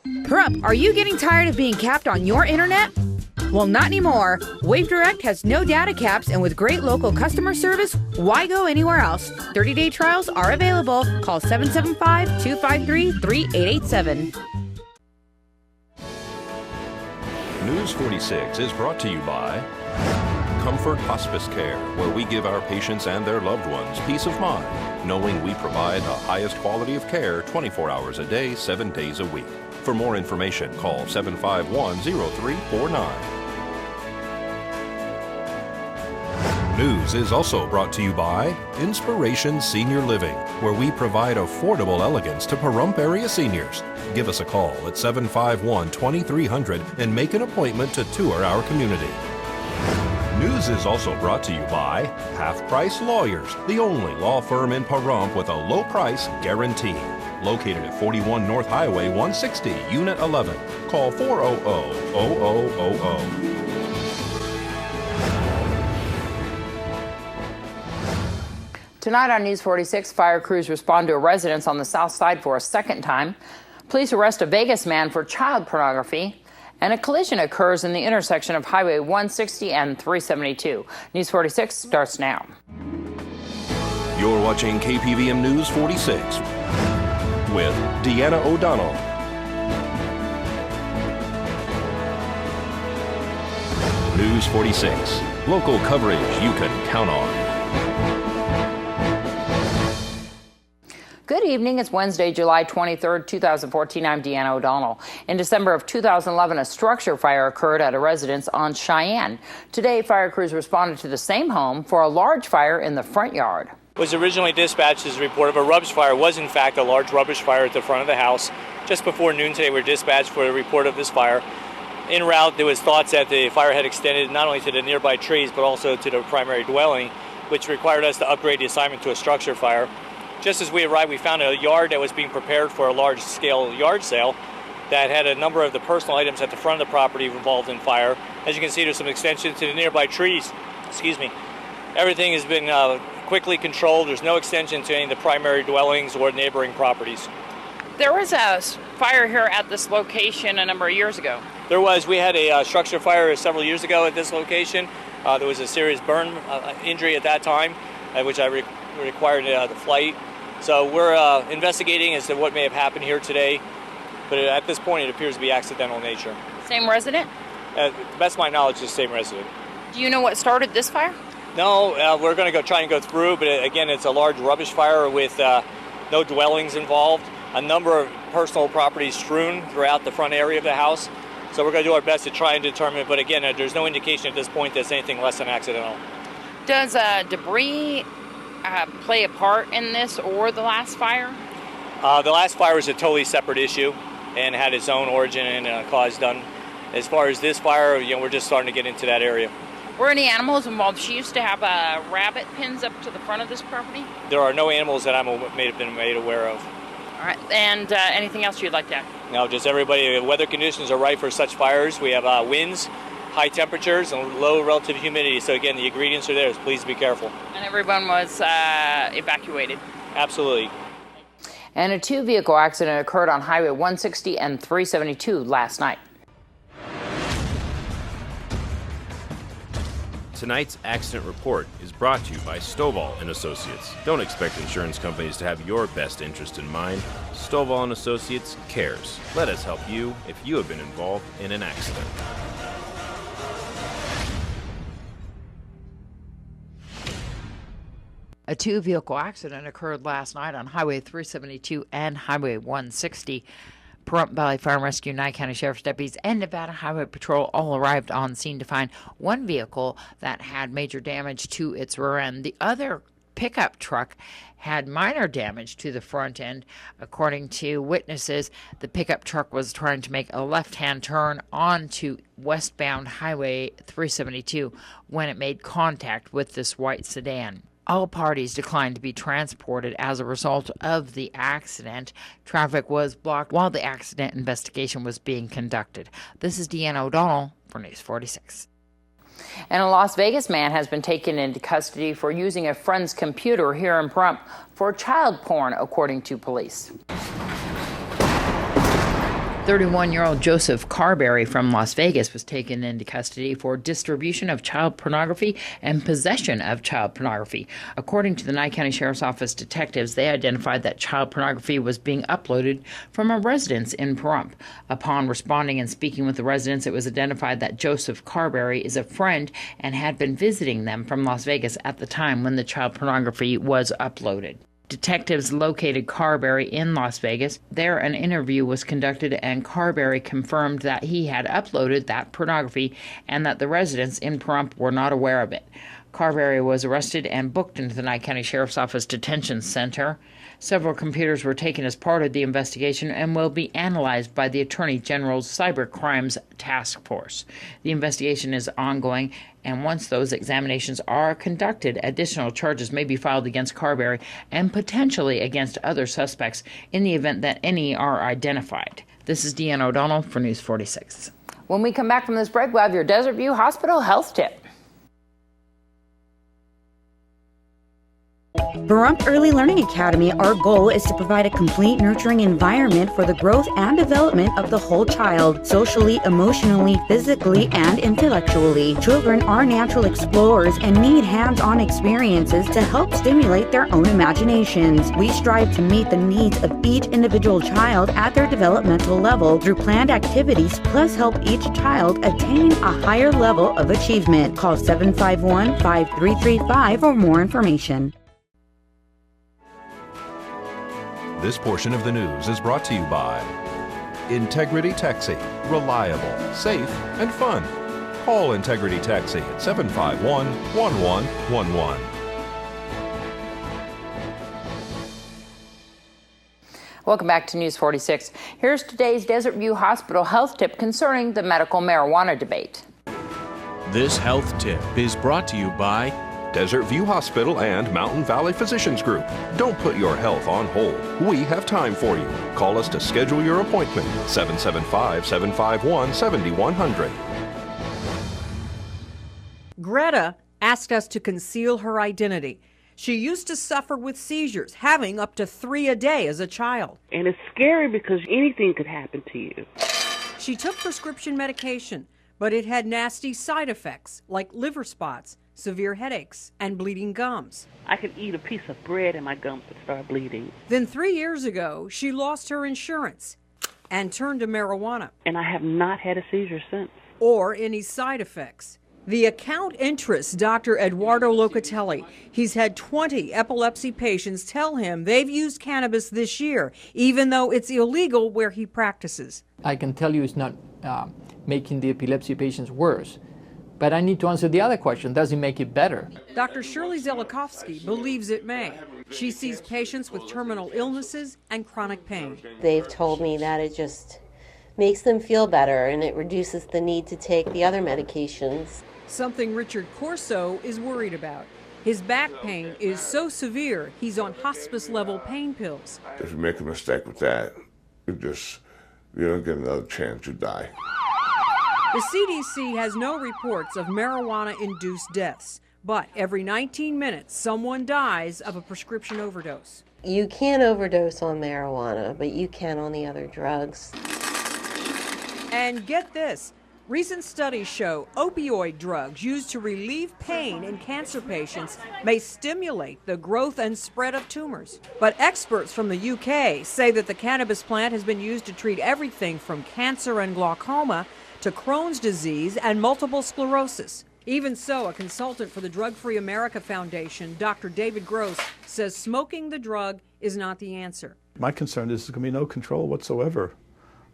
Pahrump, are you getting tired of being capped on your internet? Well, not anymore. Wave Direct has no data caps, and with great local customer service, why go anywhere else? 30-day trials are available. Call 775-253-3887. News 46 is brought to you by Comfort Hospice Care, where we give our patients and their loved ones peace of mind, knowing we provide the highest quality of care 24 hours a day, 7 days a week. For more information, call 751-0349. News is also brought to you by Inspiration Senior Living, where we provide affordable elegance to Pahrump area seniors. Give us a call at 751-2300 and make an appointment to tour our community. News is also brought to you by Half Price Lawyers, the only law firm in Pahrump with a low price guarantee. Located at 41 North Highway 160, Unit 11. Call 400-0000. Tonight on News 46, fire crews respond to a residence on the south side for a second time. Police arrest a Vegas man for child pornography. And a collision occurs in the intersection of Highway 160 and 372. News 46 starts now. You're watching KPVM News 46 with Deanna O'Donnell. News 46, local coverage you can count on. Good evening. It's Wednesday, July 23rd, 2014. I'm Deanna O'Donnell. In December of 2011, a structure fire occurred at a residence on Cheyenne. Today, fire crews responded to the same home for a large fire in the front yard. Was originally dispatched as a report of a rubbish fire. It was in fact a large rubbish fire at the front of the house. Just before noon today, we were dispatched for a report of this fire. En route, there was thoughts that the fire had extended not only to the nearby trees, but also to the primary dwelling, which required us to upgrade the assignment to a structure fire. Just as we arrived, we found a yard that was being prepared for a large-scale yard sale that had a number of the personal items at the front of the property involved in fire. As you can see, there's some extension to the nearby trees. Everything has been quickly controlled. There's no extension to any of the primary dwellings or neighboring properties. There was a fire here at this location a number of years ago. There was. We had a structure fire several years ago at this location. There was a serious burn injury at that time, which required the flight. So we're investigating as to what may have happened here today. But at this point, it appears to be accidental in nature. Same resident? To the best of my knowledge, it's the same resident. Do you know what started this fire? No, we're going to try and go through, but again, it's a large rubbish fire with no dwellings involved, a number of personal properties strewn throughout the front area of the house. So we're going to do our best to try and determine, but again, there's no indication at this point that it's anything less than accidental. Does debris play a part in this or the last fire? The last fire was a totally separate issue and had its own origin and cause done. As far as this fire, we're just starting to get into that area. Were any animals involved? She used to have rabbit pens up to the front of this property? There are no animals that may have been made aware of. All right, and anything else you'd like to add? No, just everybody, weather conditions are right for such fires. We have winds, high temperatures, and low relative humidity. So again, the ingredients are there, so please be careful. And everyone was evacuated? Absolutely. And a two-vehicle accident occurred on Highway 160 and 372 last night. Tonight's accident report is brought to you by Stovall & Associates. Don't expect insurance companies to have your best interest in mind. Stovall & Associates cares. Let us help you if you have been involved in an accident. A two-vehicle accident occurred last night on Highway 372 and Highway 160. Pahrump Valley Fire and Rescue, Nye County Sheriff's deputies, and Nevada Highway Patrol all arrived on scene to find one vehicle that had major damage to its rear end. The other pickup truck had minor damage to the front end. According to witnesses, the pickup truck was trying to make a left-hand turn onto westbound Highway 372 when it made contact with this white sedan. All parties declined to be transported as a result of the accident. Traffic was blocked while the accident investigation was being conducted. This is Deanna O'Donnell for News 46. And a Las Vegas man has been taken into custody for using a friend's computer here in Pahrump for child porn, according to police. 31-year-old Joseph Carberry from Las Vegas was taken into custody for distribution of child pornography and possession of child pornography. According to the Nye County Sheriff's Office detectives, they identified that child pornography was being uploaded from a residence in Pahrump. Upon responding and speaking with the residents, it was identified that Joseph Carberry is a friend and had been visiting them from Las Vegas at the time when the child pornography was uploaded. Detectives located Carberry in Las Vegas. There, an interview was conducted, and Carberry confirmed that he had uploaded that pornography and that the residents in Pahrump were not aware of it. Carberry was arrested and booked into the Nye County Sheriff's Office Detention Center. Several computers were taken as part of the investigation and will be analyzed by the Attorney General's Cyber Crimes Task Force. The investigation is ongoing, and once those examinations are conducted, additional charges may be filed against Carberry and potentially against other suspects in the event that any are identified. This is Deanna O'Donnell for News 46. When we come back from this break, we'll have your Desert View Hospital health tip. Pahrump Early Learning Academy, our goal is to provide a complete nurturing environment for the growth and development of the whole child, socially, emotionally, physically, and intellectually. Children are natural explorers and need hands-on experiences to help stimulate their own imaginations. We strive to meet the needs of each individual child at their developmental level through planned activities, plus help each child attain a higher level of achievement. Call 751-5335 for more information. This portion of the news is brought to you by Integrity Taxi. Reliable, safe, and fun. Call Integrity Taxi at 751-1111. Welcome back to News 46. Here's today's Desert View Hospital health tip concerning the medical marijuana debate. This health tip is brought to you by Desert View Hospital and Mountain Valley Physicians Group. Don't put your health on hold. We have time for you. Call us to schedule your appointment. 775-751-7100. Greta asked us to conceal her identity. She used to suffer with seizures, having up to 3 a day as a child. And it's scary because anything could happen to you. She took prescription medication, but it had nasty side effects like liver spots, severe headaches, and bleeding gums. I could eat a piece of bread and my gums would start bleeding. Then 3 years ago, she lost her insurance and turned to marijuana. And I have not had a seizure since. Or any side effects. The account interests Dr. Eduardo Locatelli. He's had 20 epilepsy patients tell him they've used cannabis this year, even though it's illegal where he practices. I can tell you it's not making the epilepsy patients worse. But I need to answer the other question, does it make it better? Dr. Shirley Zelikovsky believes it may. She sees patients with terminal illnesses and chronic pain. They've told me that it just makes them feel better and it reduces the need to take the other medications. Something Richard Corso is worried about. His back pain is so severe, he's on hospice-level pain pills. If you make a mistake with that, you don't get another chance to die. The CDC has no reports of marijuana-induced deaths, but every 19 minutes, someone dies of a prescription overdose. You can't overdose on marijuana, but you can on the other drugs. And get this, recent studies show opioid drugs used to relieve pain in cancer patients may stimulate the growth and spread of tumors. But experts from the UK say that the cannabis plant has been used to treat everything from cancer and glaucoma to Crohn's disease and multiple sclerosis. Even so, a consultant for the Drug Free America Foundation, Dr. David Gross, says smoking the drug is not the answer. My concern is there's going to be no control whatsoever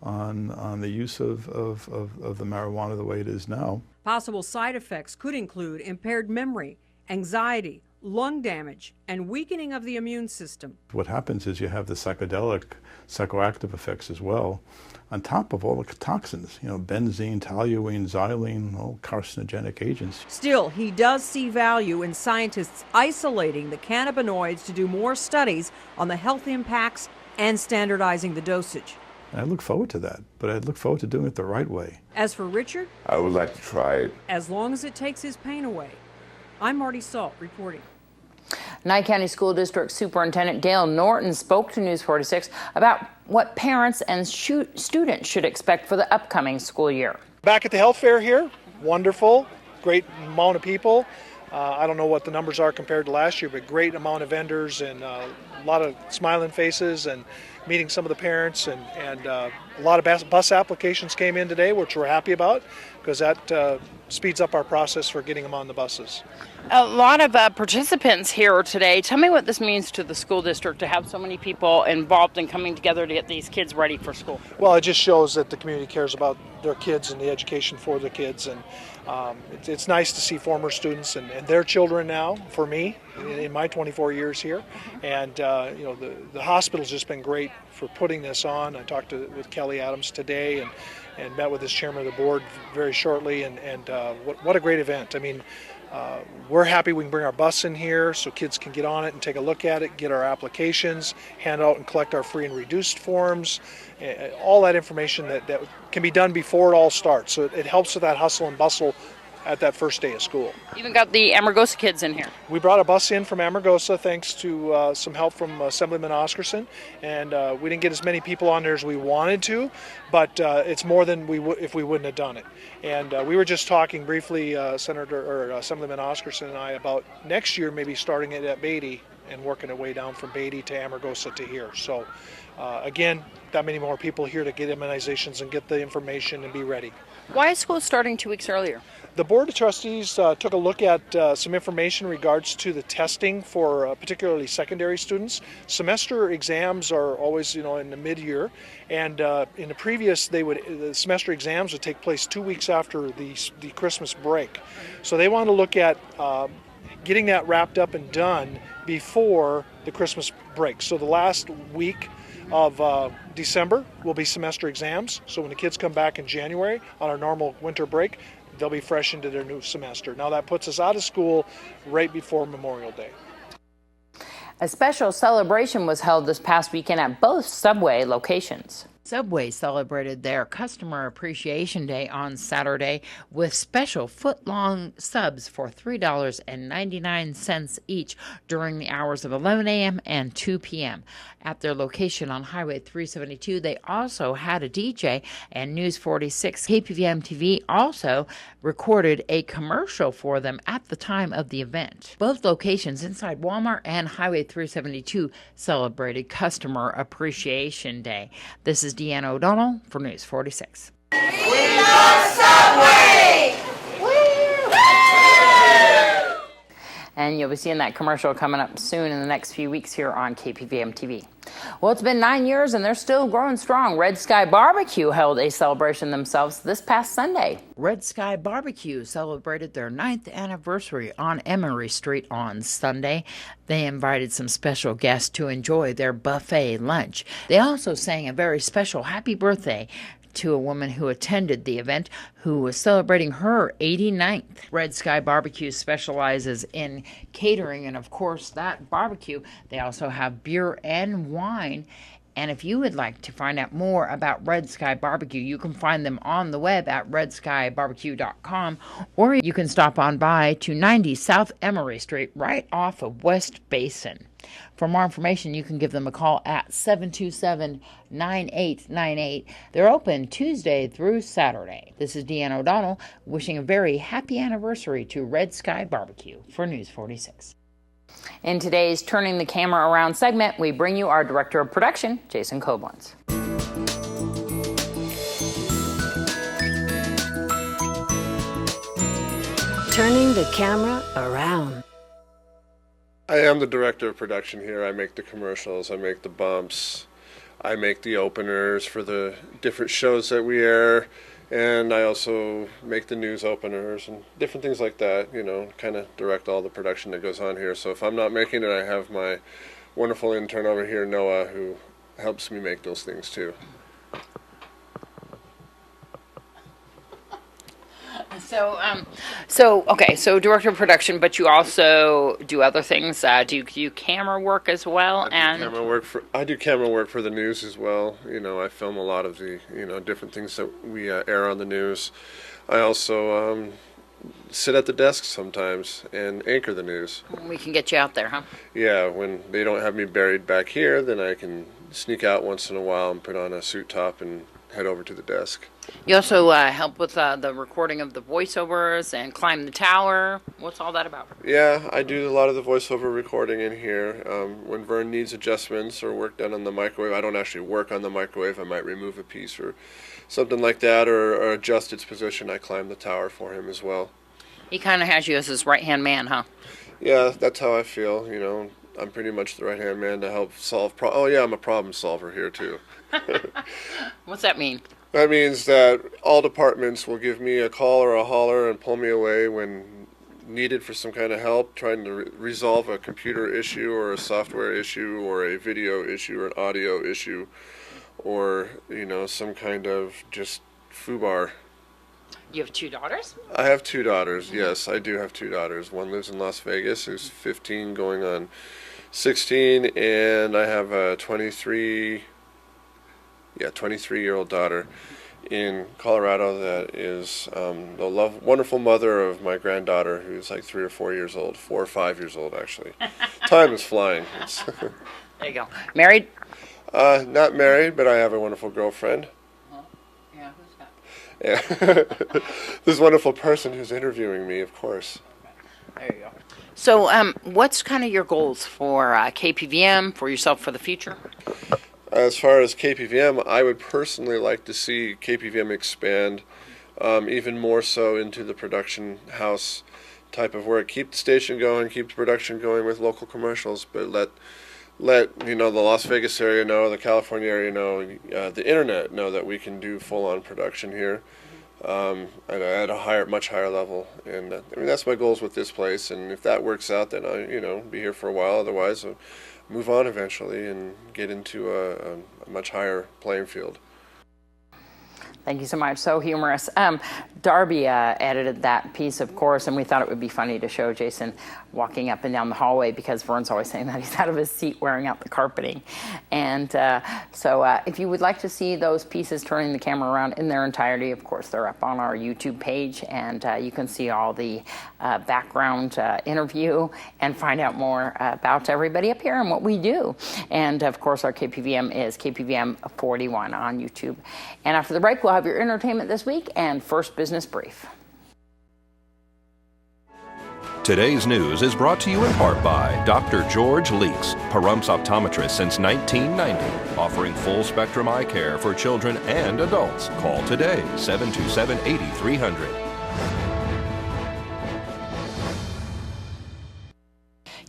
on the use of the marijuana the way it is now. Possible side effects could include impaired memory, anxiety, lung damage, and weakening of the immune system. What happens is you have the psychoactive effects as well, on top of all the toxins, benzene, toluene, xylene, all carcinogenic agents. Still, he does see value in scientists isolating the cannabinoids to do more studies on the health impacts and standardizing the dosage. I look forward to that, but I look forward to doing it the right way. As for Richard, I would like to try it. As long as it takes his pain away. I'm Marty Salt reporting. Nye County School District Superintendent Dale Norton spoke to News 46 about what parents and students should expect for the upcoming school year. Back at the health fair here, wonderful, great amount of people. I don't know what the numbers are compared to last year, but great amount of vendors and a lot of smiling faces and meeting some of the parents, and a lot of bus applications came in today, which we're happy about because that speeds up our process for getting them on the buses. A lot of participants here today. Tell me what this means to the school district to have so many people involved in coming together to get these kids ready for school. Well, it just shows that the community cares about their kids and the education for the kids, and it's nice to see former students and their children now, for me, in my 24 years here. And the hospital's just been great for putting this on. I talked with Kelly Adams today and met with his chairman of the board very shortly, and what a great event. I mean, we're happy we can bring our bus in here so kids can get on it and take a look at it, get our applications, hand out and collect our free and reduced forms, all that information that can be done before it all starts. So it helps with that hustle and bustle at that first day of school. Even got the Amargosa kids in here. We brought a bus in from Amargosa thanks to some help from Assemblyman Oscarson, and we didn't get as many people on there as we wanted to, but it's more than we would if we wouldn't have done it. And we were just talking briefly, Assemblyman Oscarson and I, about next year maybe starting it at Beatty and working our way down from Beatty to Amargosa to here. So again, that many more people here to get immunizations and get the information and be ready. Why is school starting 2 weeks earlier? The Board of Trustees took a look at some information in regards to the testing for particularly secondary students. Semester exams are always, in the mid-year, and in the previous, the semester exams would take place 2 weeks after the Christmas break. So they want to look at getting that wrapped up and done before the Christmas break. So the last week of December will be semester exams. So when the kids come back in January on our normal winter break, they'll be fresh into their new semester. Now that puts us out of school right before Memorial Day. A special celebration was held this past weekend at both Subway locations. Subway celebrated their Customer Appreciation Day on Saturday with special foot-long subs for $3.99 each during the hours of 11 a.m. and 2 p.m. At their location on Highway 372, they also had a DJ, and News 46 KPVM TV also recorded a commercial for them at the time of the event. Both locations inside Walmart and Highway 372 celebrated Customer Appreciation Day. This is Deanna O'Donnell for News 46. We love Subway! And you'll be seeing that commercial coming up soon in the next few weeks here on KPVM TV. Well, it's been 9 years and they're still growing strong. Red Sky Barbecue held a celebration themselves this past Sunday. Red Sky Barbecue celebrated their 9th anniversary on Emory Street on Sunday. They invited some special guests to enjoy their buffet lunch. They also sang a very special happy birthday to a woman who attended the event who was celebrating her 89th. Red Sky Barbecue specializes in catering, and of course that barbecue, they also have beer and wine. And if you would like to find out more about Red Sky Barbecue, you can find them on the web at redskybarbecue.com, or you can stop on by to 90 South Emory Street right off of West Basin. For more information, you can give them a call at 727-9898. They're open Tuesday through Saturday. This is Deanna O'Donnell wishing a very happy anniversary to Red Sky Barbecue for News 46. In today's Turning the Camera Around segment, we bring you our Director of Production, Jason Koblenz. Turning the camera around. I am the director of production here. I make the commercials, I make the bumps, I make the openers for the different shows that we air, and I also make the news openers and different things like that, kind of direct all the production that goes on here. So if I'm not making it, I have my wonderful intern over here, Noah, who helps me make those things too. So director of production, but you also do other things. Do you do camera work as well? I do camera work for the news as well. I film a lot of the different things that we air on the news. I also sit at the desk sometimes and anchor the news. We can get you out there, huh? Yeah, when they don't have me buried back here, then I can sneak out once in a while and put on a suit top and head over to the desk. You also help with the recording of the voiceovers and climb the tower. What's all that about? Yeah, I do a lot of the voiceover recording in here. When Vern needs adjustments or work done on the microwave, I don't actually work on the microwave. I might remove a piece or something like that, or adjust its position. I climb the tower for him as well. He kind of has you as his right-hand man, huh? Yeah, that's how I feel. You know, I'm pretty much the right-hand man to help solve Oh yeah, I'm a problem solver here too. What's that mean? That means that all departments will give me a call or a holler and pull me away when needed for some kind of help, trying to resolve a computer issue or a software issue or a video issue or an audio issue or, you know, some kind of just foobar. You have 2 daughters? I have 2 daughters, yes, I do have 2 daughters. One lives in Las Vegas, who's 15 going on 16, and I have a 23-year-old daughter in Colorado that is the wonderful mother of my granddaughter, who's like 3 or 4 years old, 4 or 5 years old actually. Time is flying. There you go. Married? Not married, but I have a wonderful girlfriend. Yeah, who's that? Yeah. This wonderful person who's interviewing me, of course. There you go. So what's kind of your goals for KPVM, for yourself, for the future? As far as KPVM, I would personally like to see KPVM expand even more so into the production house type of work. Keep the station going, keep the production going with local commercials, but let you know, the Las Vegas area know, the California area know, the internet know that we can do full-on production here at a much higher level. And I mean, that's my goals with this place. And if that works out, then I'll be here for a while. Otherwise, I'll move on eventually and get into a much higher playing field. Thank you so much. So humorous. Darby edited that piece, of course, and we thought it would be funny to show Jason walking up and down the hallway because Vern's always saying that he's out of his seat wearing out the carpeting. And so if you would like to see those pieces turning the camera around in their entirety, of course, they're up on our YouTube page, and you can see all the background interview and find out more about everybody up here and what we do. And, of course, our KPVM is KPVM 41 on YouTube. And after the break, we'll have your entertainment this week and First Business Brief. Today's news is brought to you in part by Dr. George Leeks, Pahrumps optometrist since 1990, offering full-spectrum eye care for children and adults. Call today, 727-8300.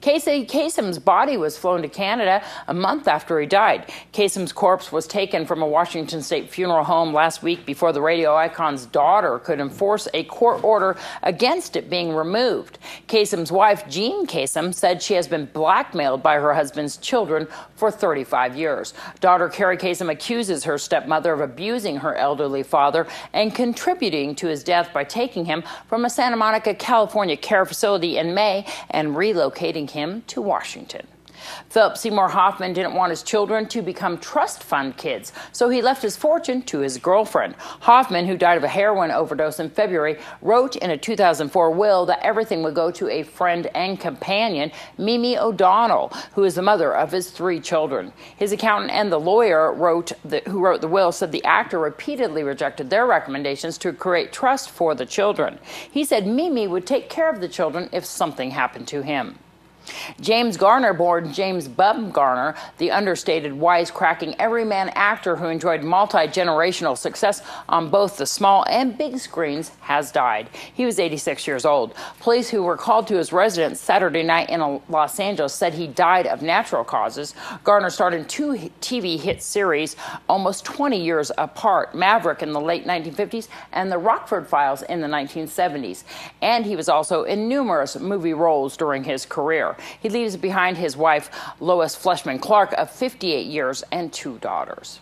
Casey Kasem's body was flown to Canada a month after he died. Kasem's corpse was taken from a Washington state funeral home last week before the radio icon's daughter could enforce a court order against it being removed. Kasem's wife, Jean Kasem, said she has been blackmailed by her husband's children for 35 years. Daughter Carrie Kasem accuses her stepmother of abusing her elderly father and contributing to his death by taking him from a Santa Monica, California care facility in May and relocating him to Washington. Philip Seymour Hoffman didn't want his children to become trust fund kids, so he left his fortune to his girlfriend. Hoffman, who died of a heroin overdose in February, wrote in a 2004 will that everything would go to a friend and companion, Mimi O'Donnell, who is the mother of his 3 children. His accountant and the lawyer who wrote the will said the actor repeatedly rejected their recommendations to create trust for the children. He said Mimi would take care of the children if something happened to him. James Garner, born James Bub Garner, the understated, wisecracking, everyman actor who enjoyed multi-generational success on both the small and big screens, has died. He was 86 years old. Police who were called to his residence Saturday night in Los Angeles said he died of natural causes. Garner starred in 2 TV hit series almost 20 years apart, Maverick in the late 1950s and The Rockford Files in the 1970s. And he was also in numerous movie roles during his career. He leaves behind his wife, Lois Fleshman Clark, of 58 years and 2 daughters.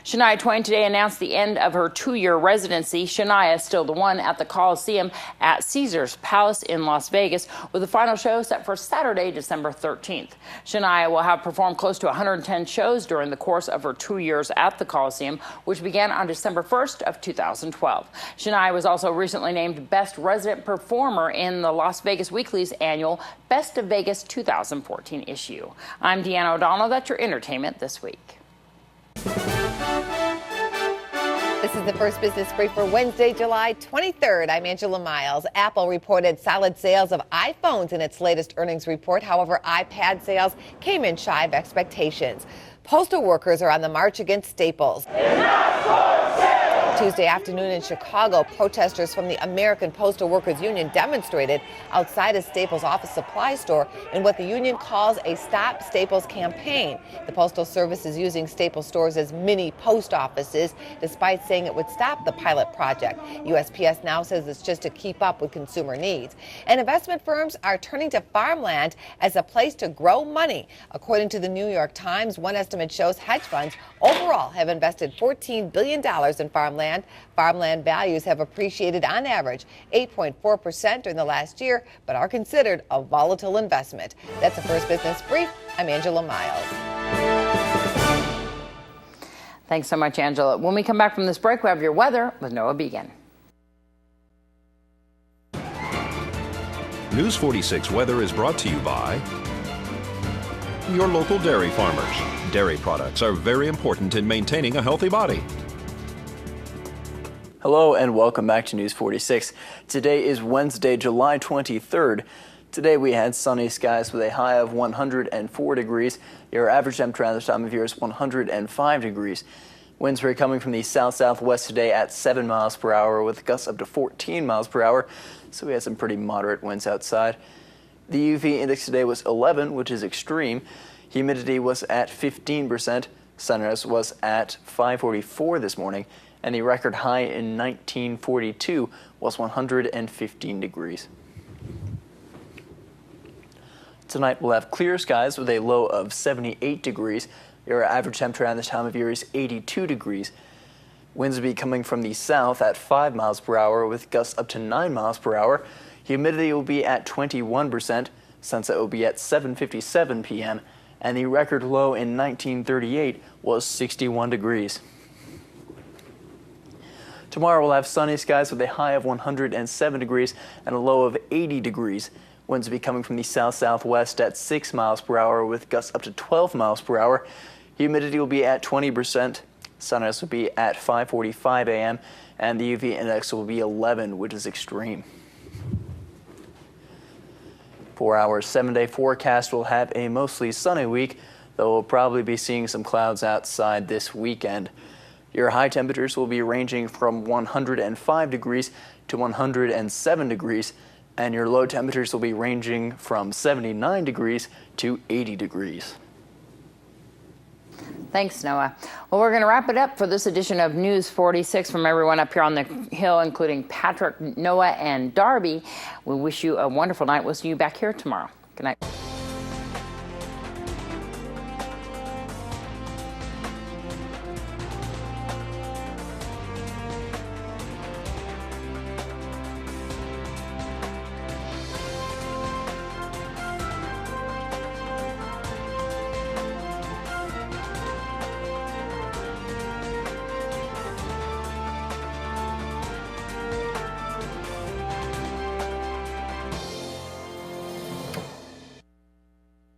Shania Twain today announced the end of her 2-year residency. Shania is still the one at the Coliseum at Caesars Palace in Las Vegas, with the final show set for Saturday, December 13th. Shania will have performed close to 110 shows during the course of her 2 years at the Coliseum, which began on December 1st of 2012. Shania was also recently named Best Resident Performer in the Las Vegas Weekly's annual Best of Vegas 2014 issue. I'm Deanna O'Donnell. That's your entertainment this week. This is the First Business Brief for Wednesday, July 23rd. I'm Angela Miles. Apple reported solid sales of iPhones in its latest earnings report. However, iPad sales came in shy of expectations. Postal workers are on the march against Staples. Tuesday afternoon in Chicago, protesters from the American Postal Workers Union demonstrated outside a Staples office supply store in what the union calls a Stop Staples campaign. The Postal Service is using Staples stores as mini post offices, despite saying it would stop the pilot project. USPS now says it's just to keep up with consumer needs. And investment firms are turning to farmland as a place to grow money. According to the New York Times, one estimate shows hedge funds overall have invested $14 billion in farmland. Farmland values have appreciated on average 8.4% during the last year, but are considered a volatile investment. That's the First Business Brief. I'm Angela Miles. Thanks so much, Angela. When we come back from this break, we have your weather with Noah Began. News 46 weather is brought to you by your local dairy farmers. Dairy products are very important in maintaining a healthy body. Hello and welcome back to News 46. Today is Wednesday, July 23rd. Today we had sunny skies with a high of 104 degrees. Your average temperature at this time of year is 105 degrees. Winds were coming from the south-southwest today at 7 miles per hour with gusts up to 14 miles per hour. So we had some pretty moderate winds outside. The UV index today was 11, which is extreme. Humidity was at 15%. Sunrise was at 5:44 this morning. And the record high in 1942 was 115 degrees. Tonight we'll have clear skies with a low of 78 degrees. Your average temperature at this time of year is 82 degrees. Winds will be coming from the south at 5 miles per hour with gusts up to 9 miles per hour. Humidity will be at 21%. Sunset will be at 7:57 p.m. And the record low in 1938 was 61 degrees. Tomorrow we'll have sunny skies with a high of 107 degrees and a low of 80 degrees. Winds will be coming from the south-southwest at 6 miles per hour with gusts up to 12 miles per hour. Humidity will be at 20%. Sunrise will be at 5:45 a.m. and the UV index will be 11, which is extreme. 4 hour, 7-day forecast will have a mostly sunny week, though we'll probably be seeing some clouds outside this weekend. Your high temperatures will be ranging from 105 degrees to 107 degrees, and your low temperatures will be ranging from 79 degrees to 80 degrees. Thanks, Noah. Well, we're going to wrap it up for this edition of News 46 from everyone up here on the Hill, including Patrick, Noah, and Darby. We wish you a wonderful night. We'll see you back here tomorrow. Good night.